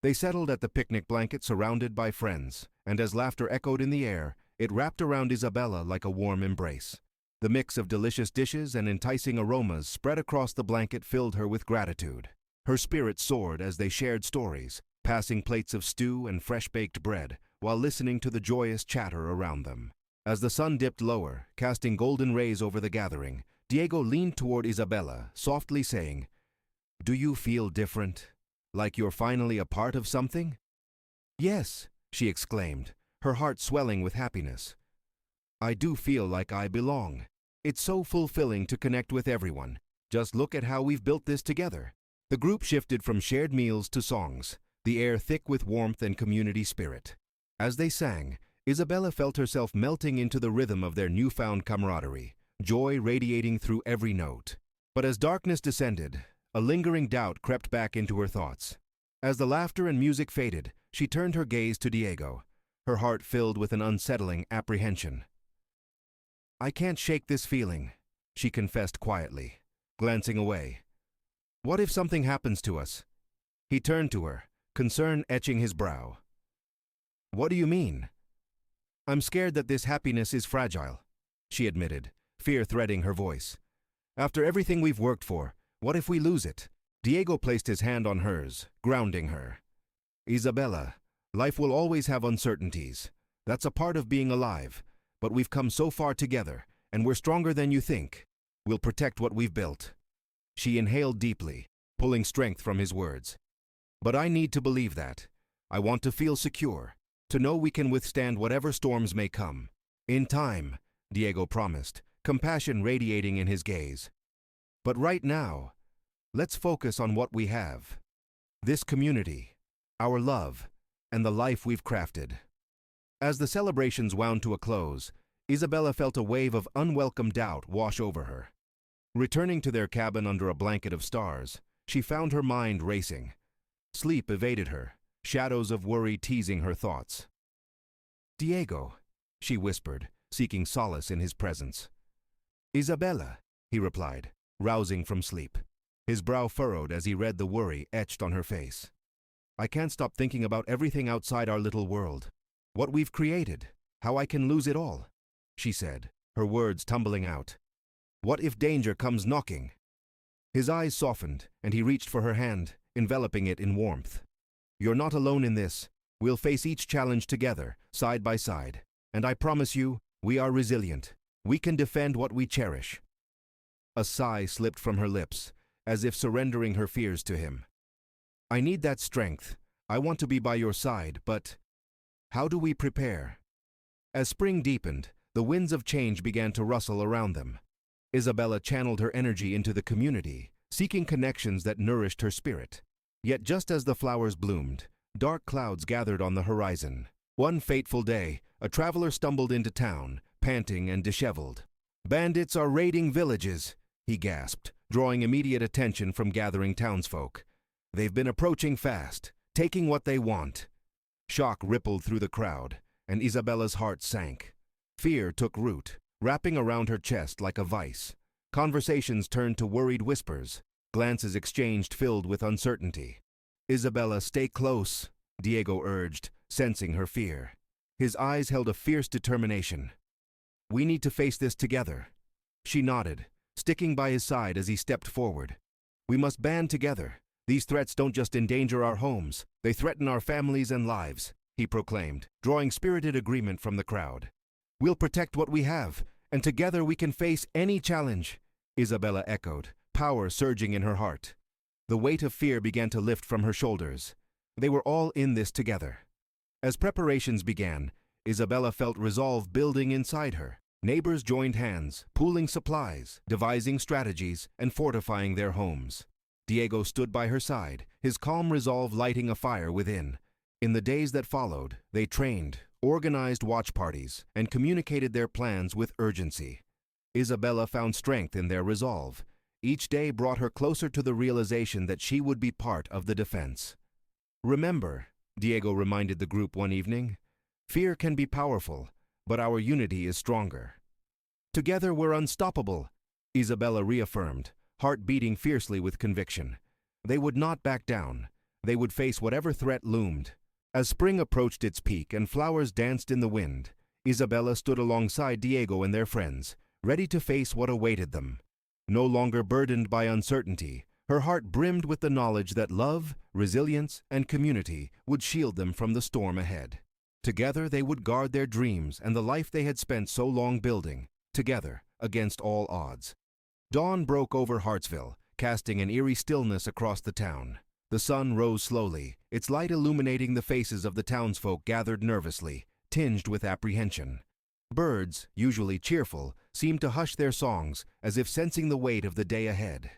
They settled at the picnic blanket surrounded by friends, and as laughter echoed in the air, it wrapped around Isabella like a warm embrace. The mix of delicious dishes and enticing aromas spread across the blanket filled her with gratitude. Her spirits soared as they shared stories, passing plates of stew and fresh-baked bread, while listening to the joyous chatter around them. As the sun dipped lower, casting golden rays over the gathering, Diego leaned toward Isabella, softly saying, "Do you feel different? Like you're finally a part of something?" "Yes," she exclaimed, her heart swelling with happiness. "I do feel like I belong. It's so fulfilling to connect with everyone, Just look at how we've built this together." The group shifted from shared meals to songs, the air thick with warmth and community spirit. As they sang, Isabella felt herself melting into the rhythm of their newfound camaraderie, joy radiating through every note. But as darkness descended, a lingering doubt crept back into her thoughts. As the laughter and music faded, she turned her gaze to Diego, her heart filled with an unsettling apprehension. "I can't shake this feeling," she confessed quietly, glancing away. "What if something happens to us?" He turned to her, concern etching his brow. "What do you mean?" "I'm scared that this happiness is fragile," she admitted, fear threading her voice. "After everything we've worked for, what if we lose it?" Diego placed his hand on hers, grounding her. "Isabella, life will always have uncertainties. That's a part of being alive. But we've come so far together, and we're stronger than you think. We'll protect what we've built." She inhaled deeply, pulling strength from his words. "But I need to believe that. I want to feel secure, to know we can withstand whatever storms may come. In time," Diego promised, compassion radiating in his gaze. "But right now, let's focus on what we have. This community, our love, and the life we've crafted." As the celebrations wound to a close, Isabella felt a wave of unwelcome doubt wash over her. Returning to their cabin under a blanket of stars, she found her mind racing. Sleep evaded her, shadows of worry teasing her thoughts. "Diego," she whispered, seeking solace in his presence. "Isabella," he replied, rousing from sleep. His brow furrowed as he read the worry etched on her face. "I can't stop thinking about everything outside our little world. What we've created, how I can lose it all," she said, her words tumbling out. "What if danger comes knocking?" His eyes softened, and he reached for her hand, enveloping it in warmth. "You're not alone in this. We'll face each challenge together, side by side. And I promise you, we are resilient. We can defend what we cherish." A sigh slipped from her lips, as if surrendering her fears to him. "I need that strength. I want to be by your side, but how do we prepare?" As spring deepened, the winds of change began to rustle around them. Isabella channeled her energy into the community, seeking connections that nourished her spirit. Yet just as the flowers bloomed, dark clouds gathered on the horizon. One fateful day, a traveler stumbled into town, panting and disheveled. "Bandits are raiding villages," he gasped, drawing immediate attention from gathering townsfolk. "They've been approaching fast, taking what they want." Shock rippled through the crowd, and Isabella's heart sank. Fear took root, wrapping around her chest like a vice. Conversations turned to worried whispers, glances exchanged filled with uncertainty. "Isabella, stay close," Diego urged, sensing her fear. His eyes held a fierce determination. "We need to face this together." She nodded, sticking by his side as he stepped forward. "We must band together. These threats don't just endanger our homes, they threaten our families and lives," he proclaimed, drawing spirited agreement from the crowd. "We'll protect what we have, and together we can face any challenge," Isabella echoed, power surging in her heart. The weight of fear began to lift from her shoulders. They were all in this together. As preparations began, Isabella felt resolve building inside her. Neighbors joined hands, pooling supplies, devising strategies, and fortifying their homes. Diego stood by her side, his calm resolve lighting a fire within. In the days that followed, they trained, organized watch parties, and communicated their plans with urgency. Isabella found strength in their resolve. Each day brought her closer to the realization that she would be part of the defense. "Remember," Diego reminded the group one evening, "fear can be powerful, but our unity is stronger." "Together we're unstoppable," Isabella reaffirmed, heart beating fiercely with conviction. They would not back down. They would face whatever threat loomed. As spring approached its peak and flowers danced in the wind, Isabella stood alongside Diego and their friends, ready to face what awaited them. No longer burdened by uncertainty, her heart brimmed with the knowledge that love, resilience, and community would shield them from the storm ahead. Together they would guard their dreams and the life they had spent so long building, together against all odds. Dawn broke over Hartsville, casting an eerie stillness across the town. The sun rose slowly, its light illuminating the faces of the townsfolk gathered nervously, tinged with apprehension. Birds, usually cheerful, seemed to hush their songs as if sensing the weight of the day ahead.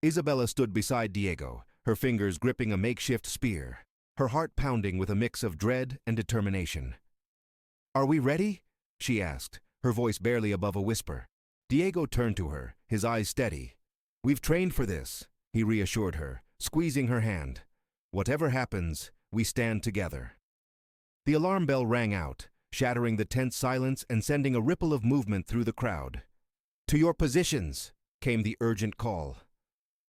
Isabella stood beside Diego, her fingers gripping a makeshift spear, her heart pounding with a mix of dread and determination. "Are we ready?" she asked, her voice barely above a whisper. Diego turned to her, his eyes steady. "We've trained for this," he reassured her, squeezing her hand. "Whatever happens, we stand together." The alarm bell rang out, shattering the tense silence and sending a ripple of movement through the crowd. "To your positions!" came the urgent call.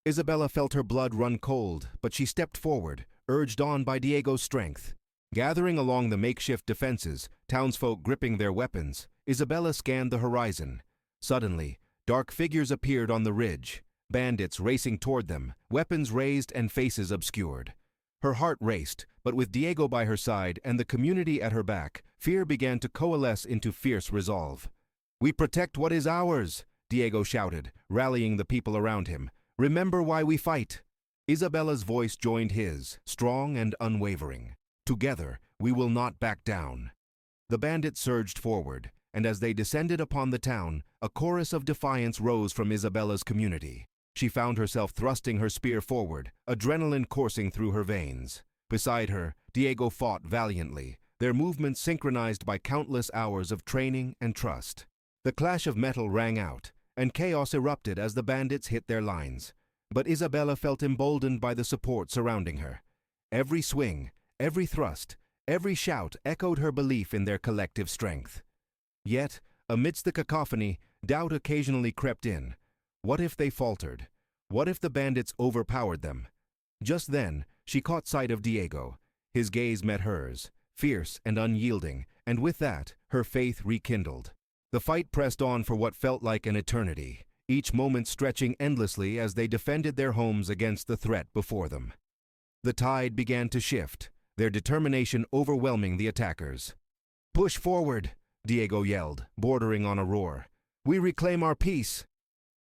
Isabella felt her blood run cold, but she stepped forward, urged on by Diego's strength. Gathering along the makeshift defenses, townsfolk gripping their weapons, Isabella scanned the horizon. Suddenly, dark figures appeared on the ridge, bandits racing toward them, weapons raised and faces obscured. Her heart raced, but with Diego by her side and the community at her back, fear began to coalesce into fierce resolve. "We protect what is ours," Diego shouted, rallying the people around him. "Remember why we fight." Isabella's voice joined his, strong and unwavering. "Together, we will not back down." The bandits surged forward, and as they descended upon the town, a chorus of defiance rose from Isabella's community. She found herself thrusting her spear forward, adrenaline coursing through her veins. Beside her, Diego fought valiantly, their movements synchronized by countless hours of training and trust. The clash of metal rang out, and chaos erupted as the bandits hit their lines. But Isabella felt emboldened by the support surrounding her. Every swing, every thrust, every shout echoed her belief in their collective strength. Yet, amidst the cacophony, doubt occasionally crept in. What if they faltered? What if the bandits overpowered them? Just then, she caught sight of Diego. His gaze met hers, fierce and unyielding, and with that, her faith rekindled. The fight pressed on for what felt like an eternity, each moment stretching endlessly as they defended their homes against the threat before them. The tide began to shift, their determination overwhelming the attackers. "Push forward!" Diego yelled, bordering on a roar. "We reclaim our peace!"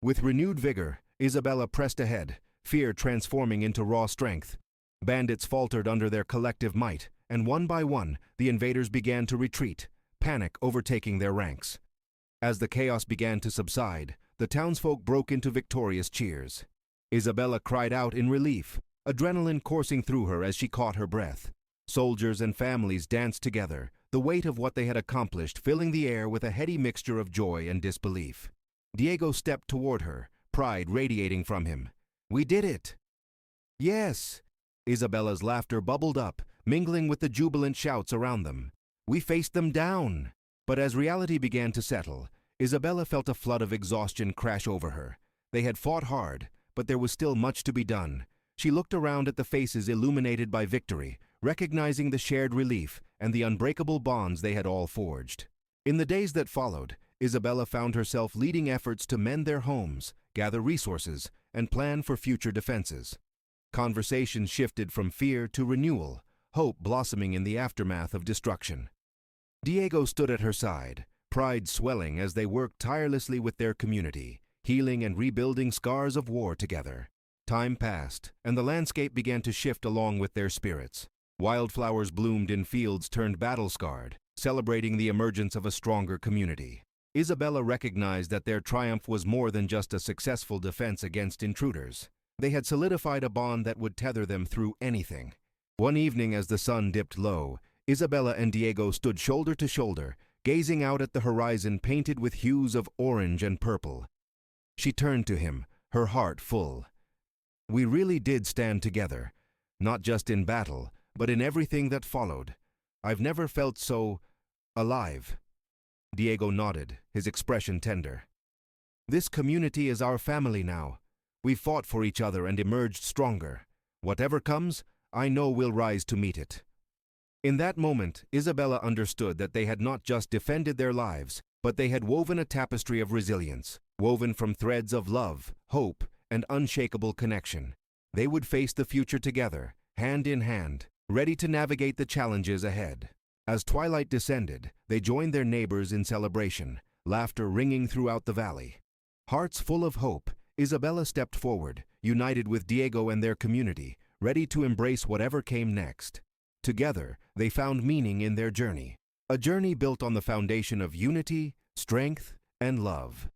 With renewed vigor, Isabella pressed ahead, fear transforming into raw strength. Bandits faltered under their collective might, and one by one, the invaders began to retreat, panic overtaking their ranks. As the chaos began to subside, the townsfolk broke into victorious cheers. Isabella cried out in relief, adrenaline coursing through her as she caught her breath. Soldiers and families danced together, the weight of what they had accomplished filling the air with a heady mixture of joy and disbelief. Diego stepped toward her, pride radiating from him. "We did it!" "Yes!" Isabella's laughter bubbled up, mingling with the jubilant shouts around them. "We faced them down!" But as reality began to settle, Isabella felt a flood of exhaustion crash over her. They had fought hard, but there was still much to be done. She looked around at the faces illuminated by victory, recognizing the shared relief and the unbreakable bonds they had all forged. In the days that followed, Isabella found herself leading efforts to mend their homes, gather resources, and plan for future defenses. Conversations shifted from fear to renewal, hope blossoming in the aftermath of destruction. Diego stood at her side, pride swelling as they worked tirelessly with their community, healing and rebuilding scars of war together. Time passed, and the landscape began to shift along with their spirits. Wildflowers bloomed in fields turned battle-scarred, celebrating the emergence of a stronger community. Isabella recognized that their triumph was more than just a successful defense against intruders. They had solidified a bond that would tether them through anything. One evening as the sun dipped low, Isabella and Diego stood shoulder to shoulder, gazing out at the horizon painted with hues of orange and purple. She turned to him, her heart full. "We really did stand together, not just in battle, but in everything that followed. I've never felt so alive." Diego nodded, his expression tender. "This community is our family now. We've fought for each other and emerged stronger. Whatever comes, I know we'll rise to meet it." In that moment, Isabella understood that they had not just defended their lives, but they had woven a tapestry of resilience, woven from threads of love, hope, and unshakable connection. They would face the future together, hand in hand, ready to navigate the challenges ahead. As twilight descended, they joined their neighbors in celebration, laughter ringing throughout the valley. Hearts full of hope, Isabella stepped forward, united with Diego and their community, ready to embrace whatever came next. Together, they found meaning in their journey, a journey built on the foundation of unity, strength, and love.